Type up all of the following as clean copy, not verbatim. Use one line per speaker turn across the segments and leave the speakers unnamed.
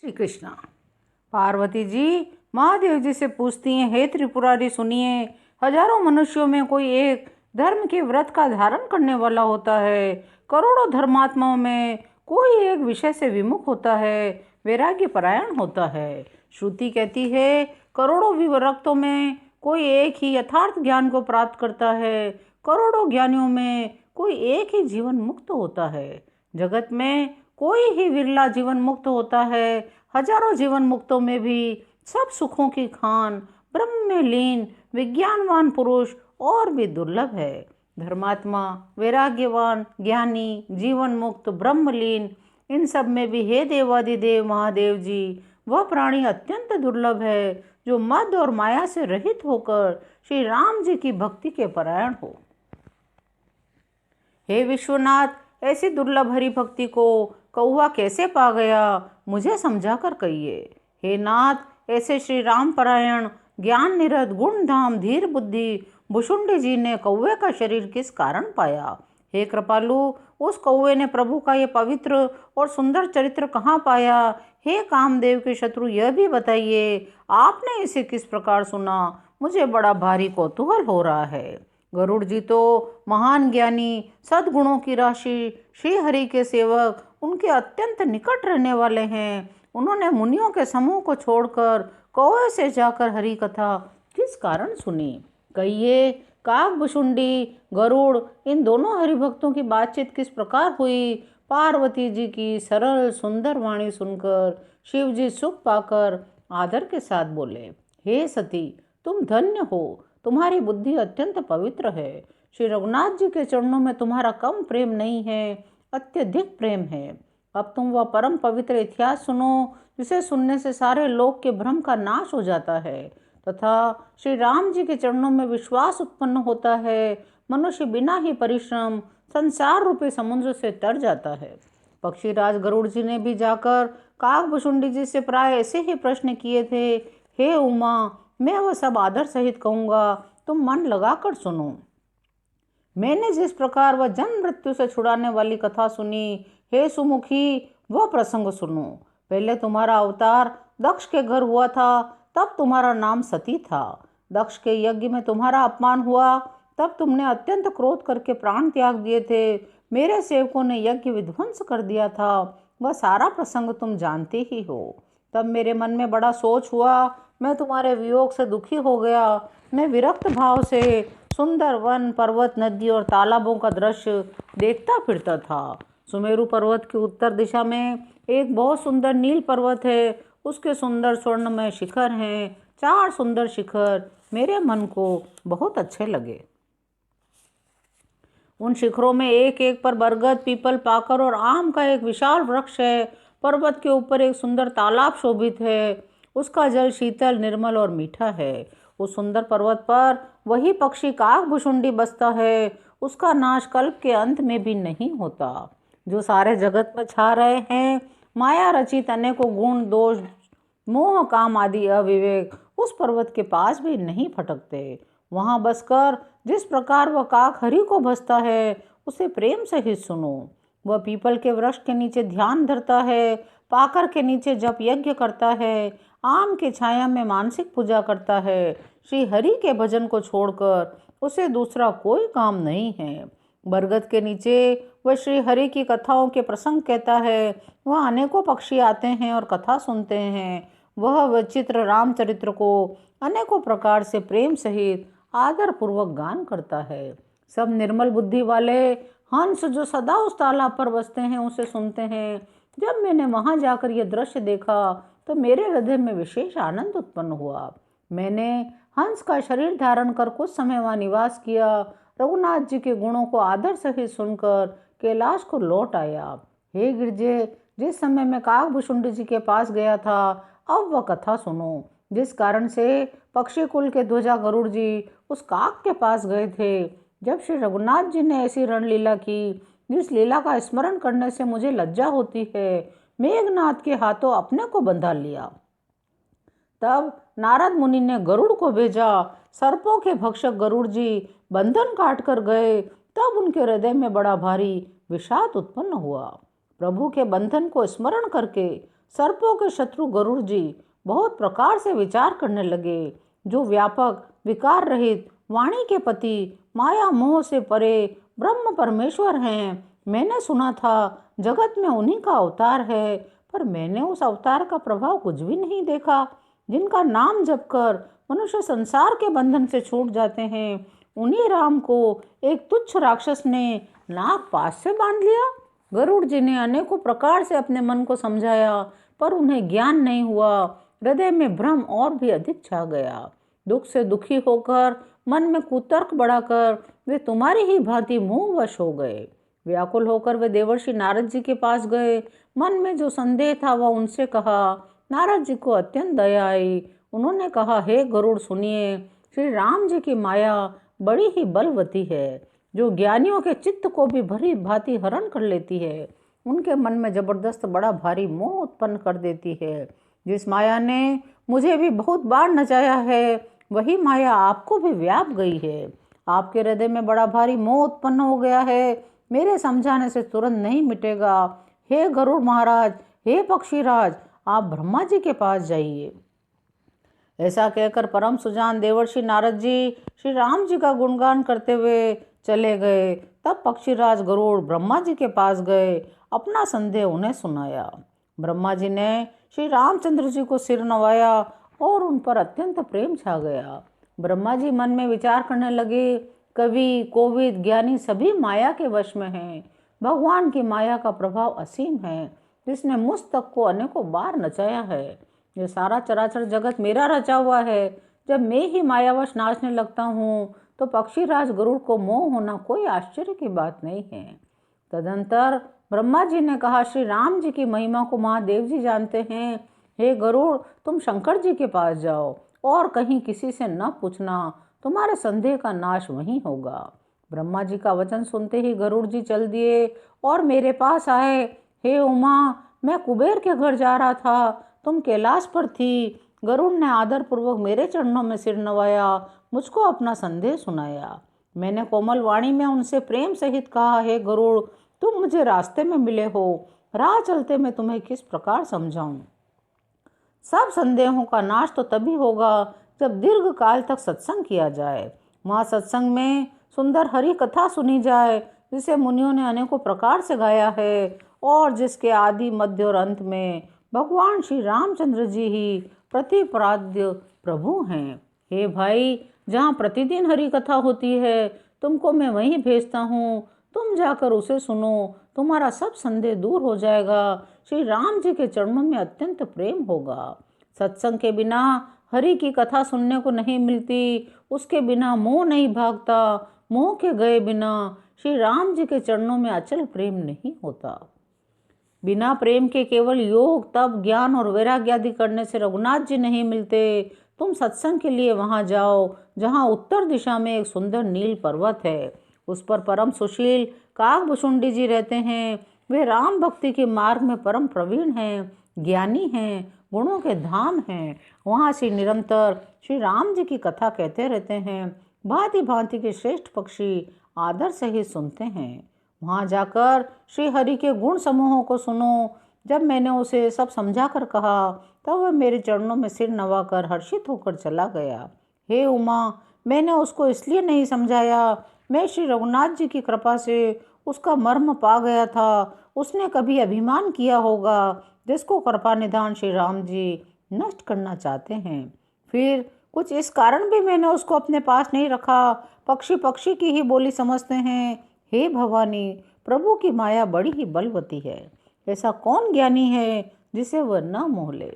श्री कृष्णा। पार्वती जी महादेव जी से पूछती हैं, हे त्रिपुरारी सुनिए, हजारों मनुष्यों में कोई एक धर्म के व्रत का धारण करने वाला होता है। करोड़ों धर्मात्माओं में कोई एक विषय से विमुख होता है, वैराग्य परायण होता है। श्रुति कहती है, करोड़ों विरक्तों में कोई एक ही यथार्थ ज्ञान को प्राप्त करता है। करोड़ों ज्ञानियों में कोई एक ही जीवन मुक्त होता है। जगत में कोई ही विरला जीवन मुक्त होता है। हजारों जीवन मुक्तों में भी सब सुखों की खान ब्रह्म में लीन विज्ञानवान पुरुष और भी दुर्लभ है। धर्मात्मा, वैराग्यवान, ज्ञानी, जीवन मुक्त, ब्रह्मलीन, इन सब में भी हे देवादिदेव महादेव जी, वह प्राणी अत्यंत दुर्लभ है जो मद और माया से रहित होकर श्री राम जी की भक्ति के परायण हो। हे विश्वनाथ, ऐसी दुर्लभ हरि भक्ति को कौवा कैसे पा गया, मुझे समझा कर कहिए। हे नाथ, ऐसे श्री राम परायण ज्ञान निरत गुण धाम धीर बुद्धि भुषुंडी जी ने कौवे का शरीर किस कारण पाया। हे कृपालु, उस कौवे ने प्रभु का ये पवित्र और सुंदर चरित्र कहाँ पाया। हे कामदेव के शत्रु, यह भी बताइए, आपने इसे किस प्रकार सुना, मुझे बड़ा भारी कौतूहल हो रहा है। गरुड़ जी तो महान ज्ञानी, सद्गुणों की राशि, श्री हरि के सेवक, उनके अत्यंत निकट रहने वाले हैं। उन्होंने मुनियों के समूह को छोड़कर कौवे से जाकर हरि कथा किस कारण सुनी, कहिए। काकभुशुंडी, गरुड़, इन दोनों हरिभक्तों की बातचीत किस प्रकार हुई। पार्वती जी की सरल सुंदर वाणी सुनकर शिव जी सुख पाकर आदर के साथ बोले, हे सती, तुम धन्य हो, तुम्हारी बुद्धि अत्यंत पवित्र है। श्री रघुनाथ जी के चरणों में तुम्हारा कम प्रेम नहीं है, अत्यधिक प्रेम है। अब तुम वह परम पवित्र इतिहास सुनो जिसे सुनने से सारे लोक के भ्रम का नाश हो जाता है तथा श्री राम जी के चरणों में विश्वास उत्पन्न होता है। मनुष्य बिना ही परिश्रम संसार रूपी समुद्र से तर जाता है। पक्षीराज गरुड़ जी ने भी जाकर काकभुशुंडी जी से प्राय ऐसे ही प्रश्न किए थे। हे उमा, मैं वह सब आदर सहित कहूँगा, तुम मन लगाकर सुनो। मैंने जिस प्रकार वह जन्म मृत्यु से छुड़ाने वाली कथा सुनी, हे सुमुखी, वह प्रसंग सुनो। पहले तुम्हारा अवतार दक्ष के घर हुआ था, तब तुम्हारा नाम सती था। दक्ष के यज्ञ में तुम्हारा अपमान हुआ, तब तुमने अत्यंत क्रोध करके प्राण त्याग दिए थे। मेरे सेवकों ने यज्ञ विध्वंस कर दिया था, वह सारा प्रसंग तुम जानते ही हो। तब मेरे मन में बड़ा सोच हुआ, मैं तुम्हारे वियोग से दुखी हो गया। मैं विरक्त भाव से सुंदर वन, पर्वत, नदी और तालाबों का दृश्य देखता फिरता था। सुमेरु पर्वत की उत्तर दिशा में एक बहुत सुंदर नील पर्वत है, उसके सुंदर स्वर्णमय शिखर हैं। 4 सुंदर शिखर मेरे मन को बहुत अच्छे लगे। उन शिखरों में एक एक पर बरगद, पीपल, पाकर और आम का एक विशाल वृक्ष है। पर्वत के ऊपर एक सुंदर तालाब शोभित है, उसका जल शीतल, निर्मल और मीठा है। उस सुंदर पर्वत पर वही पक्षी काकभुशुंडी बसता है, उसका नाश कल्प के अंत में भी नहीं होता। जो सारे जगत में छा रहे हैं, माया रचित अनेकों गुण, दोष, मोह, काम आदि अविवेक उस पर्वत के पास भी नहीं फटकते। वहां बसकर जिस प्रकार वह काक हरि को भसता है, उसे प्रेम से ही सुनो। वह पीपल के वृक्ष के नीचे ध्यान धरता है, पाकर के नीचे जप यज्ञ करता है, आम की छाया में मानसिक पूजा करता है। श्री हरि के भजन को छोड़कर उसे दूसरा कोई काम नहीं है। बरगद के नीचे वह श्री हरि की कथाओं के प्रसंग कहता है। वह अनेकों पक्षी आते हैं और कथा सुनते हैं। वह विचित्र रामचरित्र को अनेकों प्रकार से प्रेम सहित आदर पूर्वक गान करता है। सब निर्मल बुद्धि वाले हंस जो सदा उस तालाब पर बसते हैं उसे सुनते हैं। जब मैंने वहां जाकर यह दृश्य देखा तो मेरे हृदय में विशेष आनंद उत्पन्न हुआ। मैंने हंस का शरीर धारण कर कुछ समय वहां निवास किया। रघुनाथ जी के गुणों को आदर सहित सुनकर कैलाश को लौट आया। हे गिरजे, जिस समय मैं काकभुशुंडी जी के पास गया था, अब वह कथा सुनो। जिस कारण से पक्षी कुल के ध्वजा गरुड़ जी उस काक के पास गए थे, जब श्री रघुनाथ जी ने ऐसी रणलीला की जिस लीला का स्मरण करने से मुझे लज्जा होती है, मेघनाथ के हाथों अपने को बंधा लिया। तब नारद मुनि ने गरुड़ को भेजा। सर्पों के भक्षक गरुड़ जी बंधन काट कर गए। तब उनके हृदय में बड़ा भारी विषाद उत्पन्न हुआ। प्रभु के बंधन को स्मरण करके सर्पों के शत्रु गरुड़ जी बहुत प्रकार से विचार करने लगे। जो व्यापक विकार रहित वाणी के पति माया मोह से परे ब्रह्म परमेश्वर हैं, मैंने सुना था जगत में उन्हीं का अवतार है, पर मैंने उस अवतार का प्रभाव कुछ भी नहीं देखा। जिनका नाम जप कर मनुष्य संसार के बंधन से छूट जाते हैं, उन्हीं राम को एक तुच्छ राक्षस ने नाग पास से बांध लिया। गरुड़ जी ने अनेकों प्रकार से अपने मन को समझाया, पर उन्हें ज्ञान नहीं हुआ। हृदय में भ्रम और भी अधिक छा गया। दुख से दुखी होकर मन में कुतर्क बढ़ाकर वे तुम्हारी ही भांति मोहवश हो गए। व्याकुल होकर वे देवर्षि नारद जी के पास गए। मन में जो संदेह था वह उनसे कहा। नारद जी को अत्यंत दया आई। उन्होंने कहा, हे गरुड़ सुनिए, श्री राम जी की माया बड़ी ही बलवती है, जो ज्ञानियों के चित्त को भी भरी भांति हरण कर लेती है। उनके मन में जबरदस्त बड़ा भारी मोह उत्पन्न कर देती है। जिस माया ने मुझे भी बहुत बार नचाया है, वही माया आपको भी व्याप गई है। आपके हृदय में बड़ा भारी मोह उत्पन्न हो गया है, मेरे समझाने से तुरंत नहीं मिटेगा। हे गरुड़ महाराज, हे पक्षीराज, आप ब्रह्मा जी के पास जाइए। ऐसा कहकर परम सुजान देवर्षि नारद जी श्री राम जी का गुणगान करते हुए चले गए। तब पक्षीराज गरुड़ ब्रह्मा जी के पास गए, अपना संदेह उन्हें सुनाया। ब्रह्मा जी ने श्री रामचंद्र जी को सिर नवाया और उन पर अत्यंत प्रेम छा गया। ब्रह्मा जी मन में विचार करने लगे, कवि कोविद ज्ञानी सभी माया के वश में हैं। भगवान की माया का प्रभाव असीम है, जिसने मुझ तक को अनेकों बार नचाया है। ये सारा चराचर जगत मेरा रचा हुआ है। जब मैं ही मायावश नाचने लगता हूँ, तो पक्षीराज गरुड़ को मोह होना कोई आश्चर्य की बात नहीं है। तदंतर ब्रह्मा जी ने कहा, श्री राम जी की महिमा को महादेव जी जानते हैं। हे गरुड़, तुम शंकर जी के पास जाओ और कहीं किसी से न पूछना, तुम्हारे संदेह का नाश वहीं होगा। ब्रह्मा जी का वचन सुनते ही गरुड़ जी चल दिए और मेरे पास आए। हे उमा, मैं कुबेर के घर जा रहा था, तुम कैलाश पर थी। गरुड़ ने आदरपूर्वक मेरे चरणों में सिर नवाया, मुझको अपना संदेह सुनाया। मैंने कोमल वाणी में उनसे प्रेम सहित कहा, हे गरुड़, तुम मुझे रास्ते में मिले हो, राह चलते मैं तुम्हें किस प्रकार समझाऊं। सब संदेहों का नाश तो तभी होगा जब दीर्घ काल तक सत्संग किया जाए। वहाँ सत्संग में सुंदर हरि कथा सुनी जाए, जिसे मुनियों ने अनेकों प्रकार से गाया है और जिसके आदि मध्य और अंत में भगवान श्री रामचंद्र जी ही प्रतिपाद्य प्रभु हैं। हे भाई, जहाँ प्रतिदिन हरि कथा होती है, तुमको मैं वहीं भेजता हूँ। तुम जाकर उसे सुनो, तुम्हारा सब संदेह दूर हो जाएगा। श्री राम जी के चरणों में अत्यंत प्रेम होगा। सत्संग के बिना हरि की कथा सुनने को नहीं मिलती, उसके बिना मोह नहीं भागता, मोह के गए बिना श्री राम जी के चरणों में अचल प्रेम नहीं होता। बिना प्रेम के केवल योग तप ज्ञान और वैराग्य आदि करने से रघुनाथ जी नहीं मिलते। तुम सत्संग के लिए वहां जाओ, जहां उत्तर दिशा में एक सुंदर नील पर्वत है। उस पर परम सुशील काकभुशुंडी जी रहते हैं। वे राम भक्ति के मार्ग में परम प्रवीण हैं, ज्ञानी हैं, गुणों के धाम हैं। वहाँ से निरंतर श्री राम जी की कथा कहते रहते हैं। भांति भांति के श्रेष्ठ पक्षी आदर से ही सुनते हैं। वहाँ जाकर श्री हरि के गुण समूहों को सुनो। जब मैंने उसे सब समझा कर कहा, तब वह मेरे चरणों में सिर नवाकर हर्षित होकर चला गया। हे उमा, मैंने उसको इसलिए नहीं समझाया, मैं श्री रघुनाथ जी की कृपा से उसका मर्म पा गया था। उसने कभी अभिमान किया होगा, जिसको कृपा निधान श्री राम जी नष्ट करना चाहते हैं। फिर कुछ इस कारण भी मैंने उसको अपने पास नहीं रखा। पक्षी पक्षी की ही बोली समझते हैं। हे भवानी, प्रभु की माया बड़ी ही बलवती है। ऐसा कौन ज्ञानी है जिसे वह न मोह ले।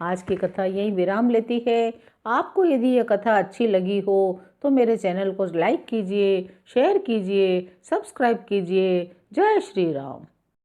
आज की कथा यहीं विराम लेती है। आपको यदि यह कथा अच्छी लगी हो तो मेरे चैनल को लाइक कीजिए, शेयर कीजिए, सब्सक्राइब कीजिए। जय श्री राम।